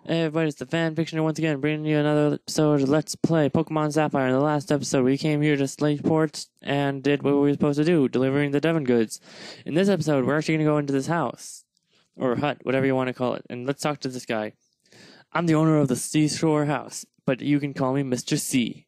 Hey everybody, it's the Fan Fiction once again, bringing you another episode of Let's Play Pokemon Sapphire. In the last episode, we came here to Slateport and did what we were supposed to do, delivering the Devon goods. In this episode, we're actually going to go into this house, or hut, whatever you want to call it, and let's talk to this guy. I'm the owner of the Seashore House, but you can call me Mr. C.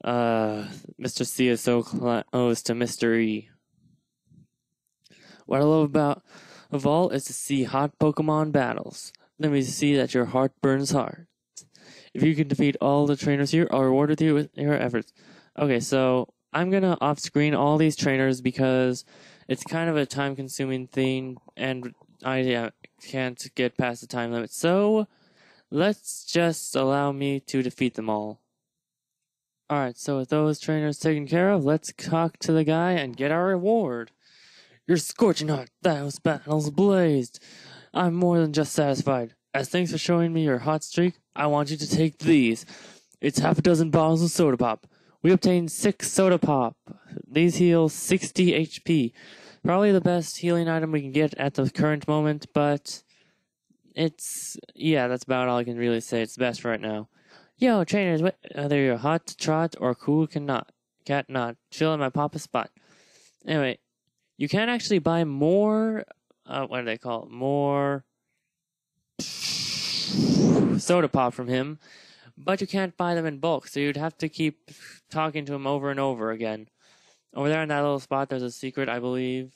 Mr. C is so close to Mr. E. What I love of all is to see hot Pokemon battles. Let me see that your heart burns hard. If you can defeat all the trainers here, I'll reward you with your efforts. Okay, so I'm gonna off-screen all these trainers because it's kind of a time-consuming thing, and I can't get past the time limit. So let's just allow me to defeat them all. Alright, so with those trainers taken care of, let's talk to the guy and get our reward. Your scorching hot, those battles blazed. I'm more than just satisfied. As thanks for showing me your hot streak, I want you to take these. It's half a dozen bottles of soda pop. We obtained 6 soda pop. These heal 60 HP. Probably the best healing item we can get at the current moment, but that's about all I can really say. It's the best right now. Yo, trainers, whether you're hot to trot or cool cat not, chill in my papa spot. Anyway, you can actually buy more, what do they call it? More soda pop from him, but you can't buy them in bulk, so you'd have to keep talking to him over and over again. Over there in that little spot, there's a secret, I believe.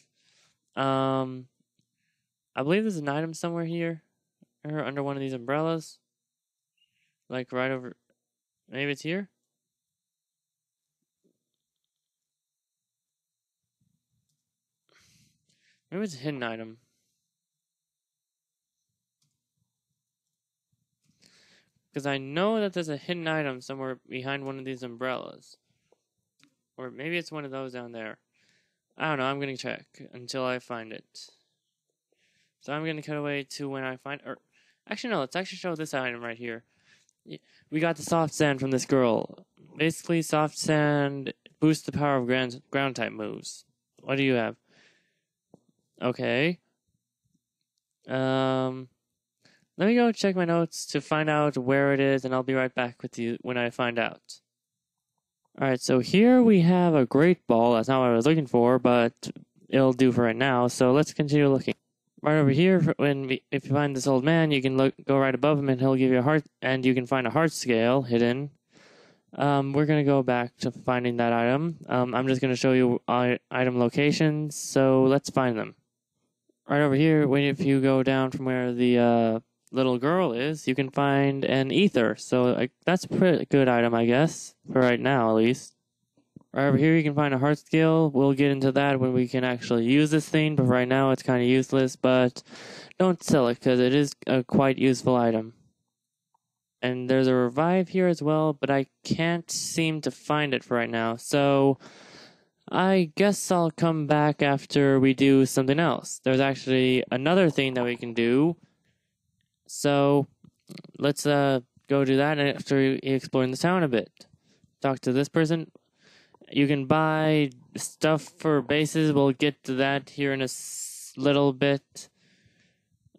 I believe there's an item somewhere here, or under one of these umbrellas. Like right over, maybe it's here? Maybe it's a hidden item. Because I know that there's a hidden item somewhere behind one of these umbrellas. Or maybe it's one of those down there. I don't know, I'm going to check until I find it. So I'm going to cut away to when I find... Actually, no, let's actually show this item right here. We got the soft sand from this girl. Basically, soft sand boosts the power of ground type moves. What do you have? Okay. Let me go check my notes to find out where it is, and I'll be right back with you when I find out. Alright, so here we have a great ball. That's not what I was looking for, but it'll do for right now, so let's continue looking. Right over here, if you find this old man, you can go right above him, and he'll give you a heart, and you can find a heart scale hidden. We're going to go back to finding that item. I'm just going to show you item locations, so let's find them. Right over here, if you go down from where the little girl is, you can find an ether. So that's a pretty good item, I guess, for right now at least. Right over here, you can find a heart scale. We'll get into that when we can actually use this thing, but right now it's kind of useless. But don't sell it because it is a quite useful item. And there's a revive here as well, but I can't seem to find it for right now. So I guess I'll come back after we do something else. There's actually another thing that we can do. So let's go do that after exploring the town a bit. Talk to this person. You can buy stuff for bases. We'll get to that here in a little bit.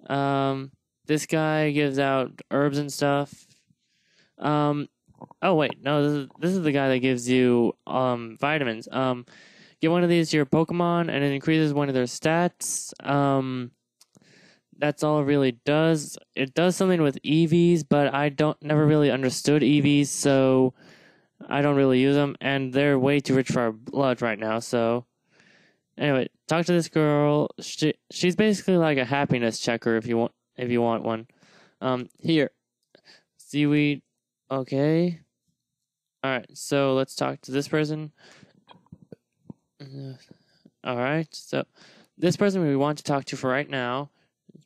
This guy gives out herbs and stuff. Oh wait, no, this is the guy that gives you vitamins. Get one of these to your Pokemon, and it increases one of their stats. That's all it really does. It does something with EVs, but I never really understood EVs, so I don't really use them, and they're way too rich for our blood right now. So anyway, talk to this girl. She's basically like a happiness checker if you want one. Here, seaweed. Okay. All right. So let's talk to this person. All right. So this person we want to talk to for right now.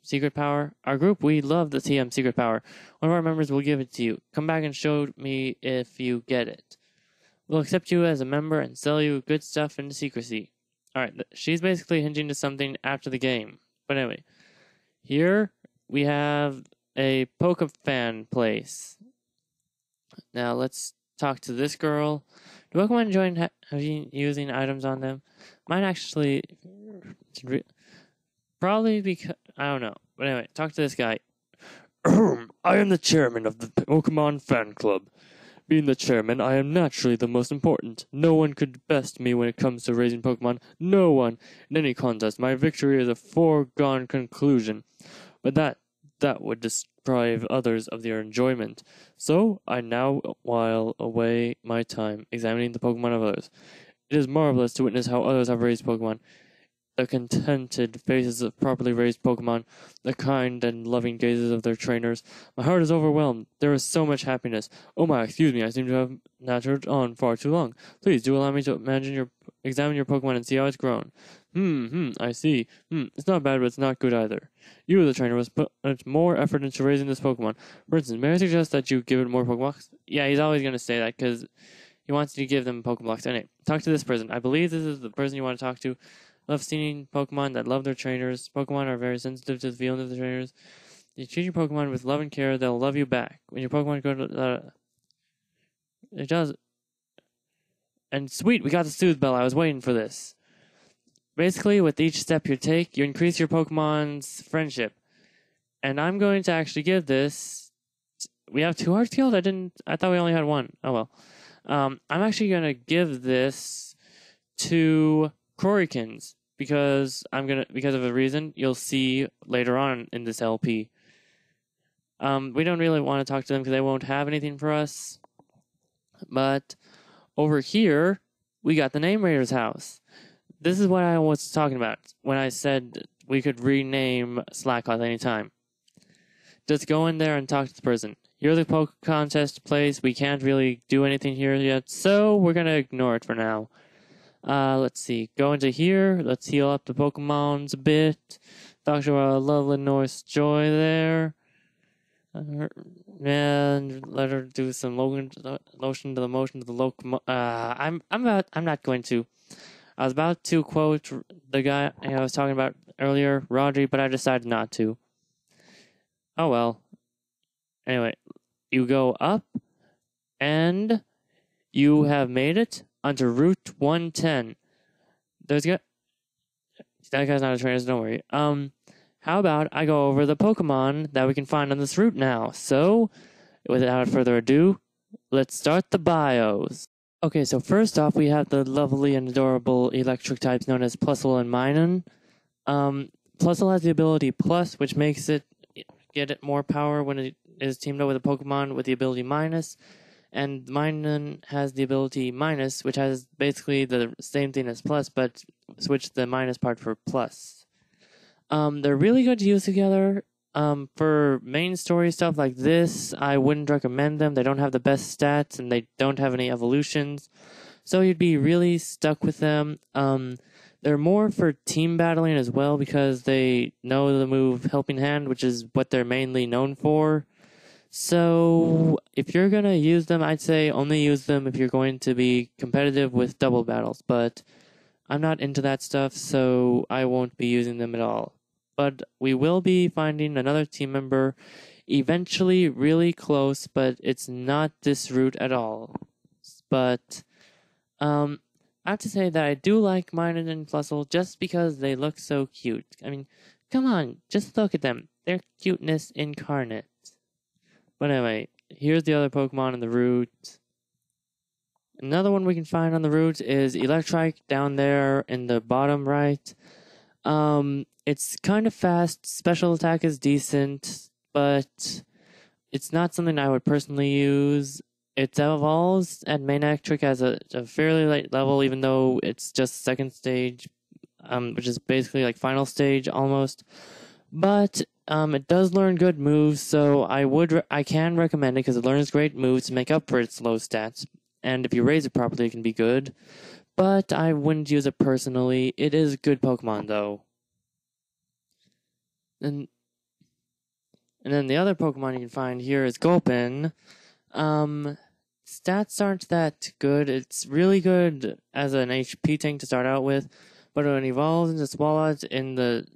Secret power. Our group, we love the TM secret power. One of our members will give it to you. Come back and show me if you get it. We'll accept you as a member and sell you good stuff into secrecy. Alright, she's basically hinting to something after the game. But anyway, here we have a Pokefan place. Now let's talk to this girl. Do Pokemon enjoy using items on them? Mine actually... Probably because... I don't know. But anyway, talk to this guy. I am the chairman of the Pokemon Fan Club. Being the chairman, I am naturally the most important. No one could best me when it comes to raising Pokemon. No one. In any contest, my victory is a foregone conclusion. But that would deprive others of their enjoyment. So, I now while away my time examining the Pokemon of others. It is marvelous to witness how others have raised Pokemon. The contented faces of properly raised Pokemon, the kind and loving gazes of their trainers. My heart is overwhelmed. There is so much happiness. Oh my, excuse me, I seem to have nattered on far too long. Please do allow me to examine your Pokemon and see how it's grown. I see. It's not bad, but it's not good either. You, the trainer, must put more effort into raising this Pokemon. For instance, may I suggest that you give it more Pokeblocks? Yeah, he's always going to say that because he wants you to give them Pokeblocks. Anyway, talk to this person. I believe this is the person you want to talk to. Love seeing Pokemon that love their trainers. Pokemon are very sensitive to the feelings of the trainers. If you treat your Pokemon with love and care, they'll love you back. When your Pokemon go to it does. And sweet, we got the Soothe Bell. I was waiting for this. Basically, with each step you take, you increase your Pokemon's friendship. And I'm going to actually give this. We have 2 heart skills? I thought we only had 1. Oh well. I'm actually going to give this to Crorikins because of a reason you'll see later on in this LP. We don't really want to talk to them because they won't have anything for us. But over here, we got the Name Raiders house. This is what I was talking about when I said we could rename Slackcloth anytime. Just go in there and talk to the person. Here's the Poke Contest place. We can't really do anything here yet, so we're going to ignore it for now. Let's see. Go into here. Let's heal up the Pokemons a bit. Talk to our lovely Norse Joy there. And let her do some lotion to the motion of the locomotion. I'm not going to. I was about to quote the guy I was talking about earlier, Rodri, but I decided not to. Oh well. Anyway, you go up, and you have made it onto Route 110. That guy's not a trainer, so don't worry. How about I go over the Pokemon that we can find on this route now? So, without further ado, let's start the bios. Okay, so first off, we have the lovely and adorable electric types known as Plusle and Minun. Plusle has the ability Plus, which makes it get it more power when it is teamed up with a Pokemon with the ability Minus. And Minun has the ability Minus, which has basically the same thing as Plus, but switch the minus part for Plus. They're really good to use together. For main story stuff like this, I wouldn't recommend them. They don't have the best stats, and they don't have any evolutions. So you'd be really stuck with them. They're more for team battling as well, because they know the move Helping Hand, which is what they're mainly known for. So, if you're going to use them, I'd say only use them if you're going to be competitive with double battles. But I'm not into that stuff, so I won't be using them at all. But we will be finding another team member eventually really close, but it's not this route at all. But I have to say that I do like Minun and Plusle just because they look so cute. I mean, come on, just look at them. They're cuteness incarnate. But anyway, here's the other Pokemon on the route. Another one we can find on the route is Electrike down there in the bottom right. It's kind of fast. Special attack is decent, but it's not something I would personally use. It evolves at Manectric as a fairly late level, even though it's just second stage, which is basically like final stage almost. But it does learn good moves, so I can recommend it because it learns great moves to make up for its low stats. And if you raise it properly, it can be good. But I wouldn't use it personally. It is a good Pokemon, though. And then the other Pokemon you can find here is Gulpin. Stats aren't that good. It's really good as an HP tank to start out with, but when it evolves into Swalot in the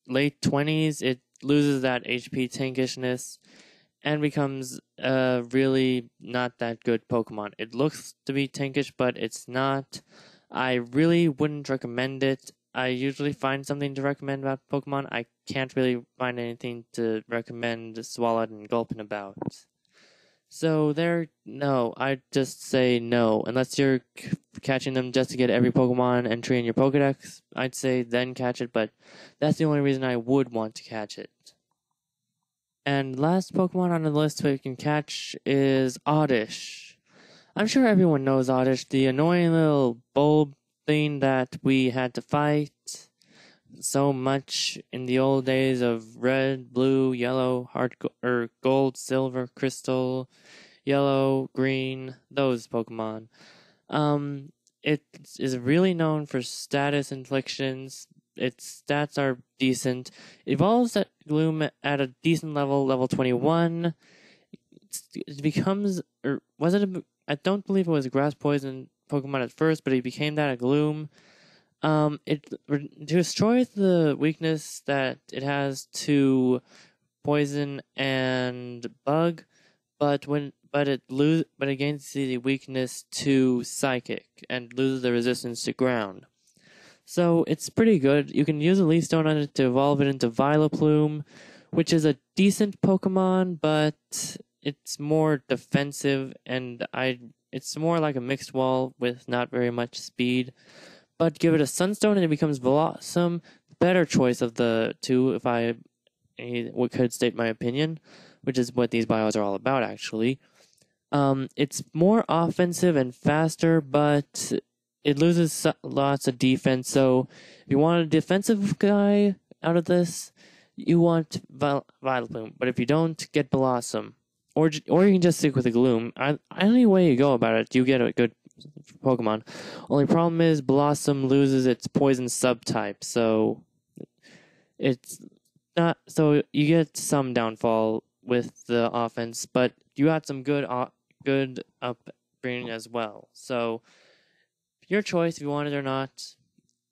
late 20s, it loses that HP tankishness and becomes a really not that good Pokemon. It looks to be tankish, but it's not. I really wouldn't recommend it. I usually find something to recommend about Pokemon. I can't really find anything to recommend Swalot and Gulpin about. So no, I'd just say no. Unless you're catching them just to get every Pokemon entry in your Pokedex, I'd say then catch it, but that's the only reason I would want to catch it. And last Pokemon on the list we can catch is Oddish. I'm sure everyone knows Oddish, the annoying little bulb thing that we had to fight so much in the old days of red, blue, yellow, gold, silver, crystal, yellow, green, those Pokemon. It is really known for status inflictions. Its stats are decent. It evolves at Gloom at a decent level, level 21. It becomes, or was it? I don't believe it was a grass poison Pokemon at first, but it became that at Gloom. It destroys the weakness that it has to poison and bug, but it gains the weakness to psychic and loses the resistance to ground. So it's pretty good. You can use a Leaf Stone on it to evolve it into Vileplume, which is a decent Pokemon, but it's more defensive, and it's more like a mixed wall with not very much speed. But give it a Sunstone and it becomes Blossom. Better choice of the two, if I could state my opinion, which is what these bios are all about, actually. It's more offensive and faster, but it loses lots of defense. So if you want a defensive guy out of this, you want Vileplume. But if you don't, get Blossom. Or you can just stick with a Gloom. Any way you go about it, you get a good Pokemon. Only problem is Blossom loses its poison subtype, so it's not. So you get some downfall with the offense, but you got some good upbringing as well. So your choice if you want it or not.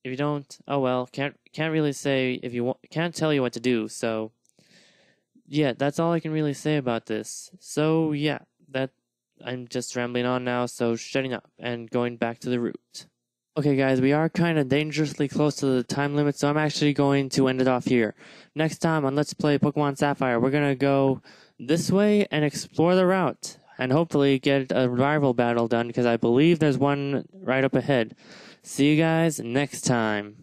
If you don't, oh well. Can't really say if you want. Can't tell you what to do. So yeah, that's all I can really say about this. So yeah, I'm just rambling on now, so shutting up and going back to the route. Okay guys, we are kind of dangerously close to the time limit, so I'm actually going to end it off here. Next time on Let's Play Pokemon Sapphire, we're going to go this way and explore the route, and hopefully get a rival battle done, because I believe there's one right up ahead. See you guys next time.